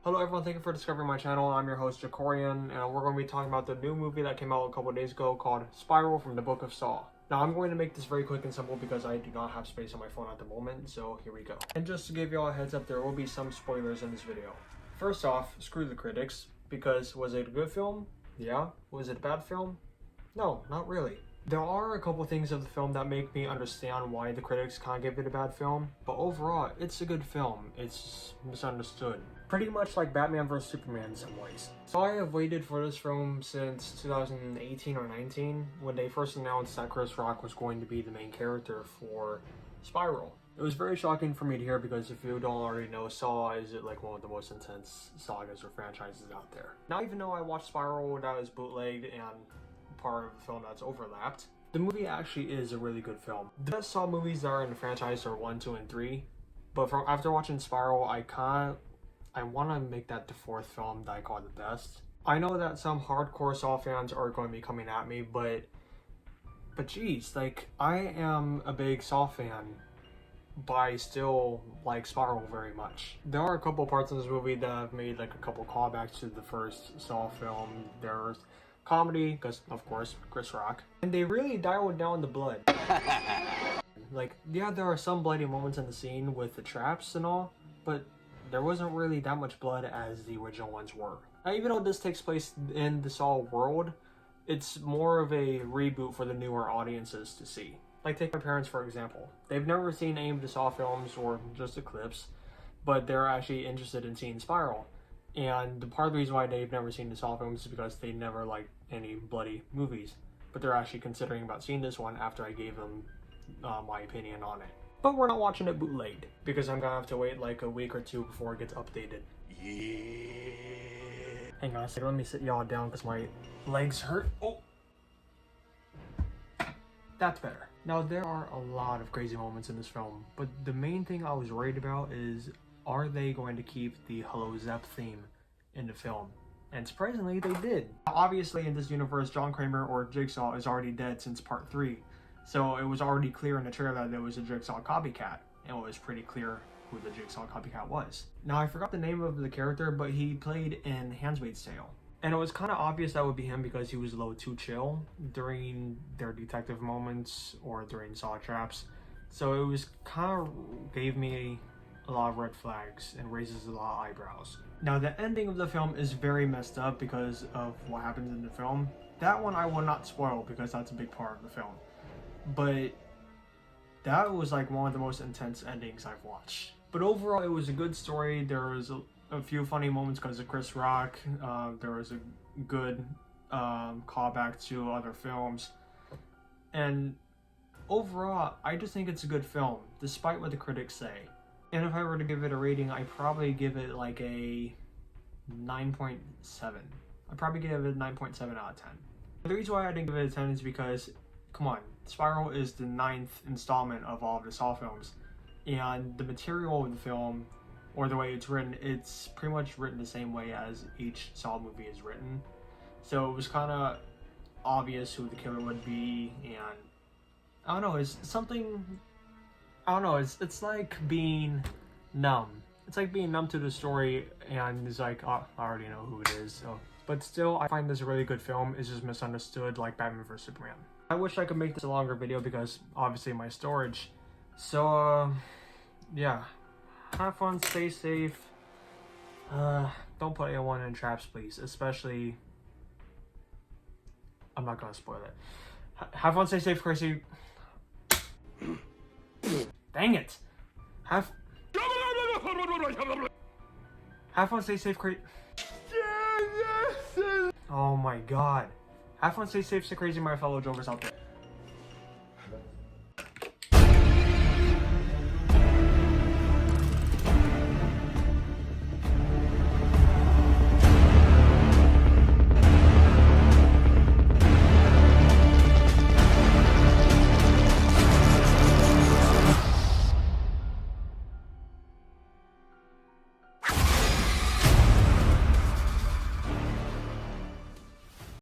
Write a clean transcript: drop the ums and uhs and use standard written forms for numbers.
Hello everyone, thank you for discovering my channel. I'm your host Jakorian, and we're going to be talking about the new movie that came out a couple of days ago called Spiral from the Book of Saw. Now I'm going to make this very quick and simple because I do not have space on my phone at the moment, so here we go. And just to give you all a heads up, there will be some spoilers in this video. First off, screw the critics, because was it a good film? Yeah. Was it a bad film? No, not really. There are a couple things of the film that make me understand why the critics can't give it a bad film, but overall, it's a good film. It's misunderstood. Pretty much like Batman vs Superman in some ways. So I have waited for this film since 2018 or 19, when they first announced that Chris Rock was going to be the main character for Spiral. It was very shocking for me to hear because if you don't already know, Saw is like one of the most intense sagas or franchises out there. Now, even though I watched Spiral that was bootlegged and part of the film that's overlapped, the movie actually is a really good film. The best Saw movies that are in the franchise are 1, 2, and 3, but after watching Spiral, I want to make that the fourth film that I call the best. I know that some hardcore Saw fans are going to be coming at me, but geez, like, I am a big Saw fan, but I still like Spiral very much. There are a couple parts in this movie that have made like a couple callbacks to the first Saw film. There's comedy, because of course, Chris Rock. And they really dialed down the blood. Like, yeah, there are some bloody moments in the scene with the traps and all, but there wasn't really that much blood as the original ones were. Now, even though this takes place in the Saw world, it's more of a reboot for the newer audiences to see. Like, take my parents for example. They've never seen any of the Saw films or just the clips, but they're actually interested in seeing Spiral. And the part of the reason why they've never seen the Saw films is because they never liked any bloody movies. But they're actually considering about seeing this one after I gave them my opinion on it. But we're not watching it bootlegged, because I'm gonna have to wait like a week or two before it gets updated. Yeah. Hang on a second, let me sit y'all down because my legs hurt. Oh! That's better. Now, there are a lot of crazy moments in this film, but the main thing I was worried about is, are they going to keep the Hello Zep theme in the film? And surprisingly, they did. Obviously, in this universe, John Kramer, or Jigsaw, is already dead since part 3. So it was already clear in the trailer that there was a Jigsaw copycat. And it was pretty clear who the Jigsaw copycat was. Now, I forgot the name of the character, but he played in Handmaid's Tale. And it was kind of obvious that would be him because he was a little too chill during their detective moments or during Saw traps. So it was kind of gave me a lot of red flags and raises a lot of eyebrows. Now, the ending of the film is very messed up because of what happens in the film. That one I will not spoil because that's a big part of the film. But that was like one of the most intense endings I've watched. But overall, it was a good story. There was a few funny moments because of Chris Rock. There was a good callback to other films. And overall, I just think it's a good film, despite what the critics say. And if I were to give it a rating, I'd probably give it like a 9.7. I'd probably give it a 9.7 out of 10. The reason why I didn't give it a 10 is because, come on, Spiral is the 9th installment of all of the Saw films. And the material of the film, or the way it's written, it's pretty much written the same way as each Saw movie is written. So it was kind of obvious who the killer would be, and I don't know, it's something... I don't know, it's like being numb. It's like being numb to the story and it's like, oh, I already know who it is. So. But still, I find this a really good film. It's just misunderstood like Batman vs Superman. I wish I could make this a longer video because obviously my storage. So, yeah. Have fun, stay safe. Don't put anyone in traps, please. Especially, I'm not gonna spoil it. Have fun, stay safe, crazy. Dang it! Have fun, stay safe, Oh my god. Have fun, stay safe, stay crazy, my fellow jokers out there.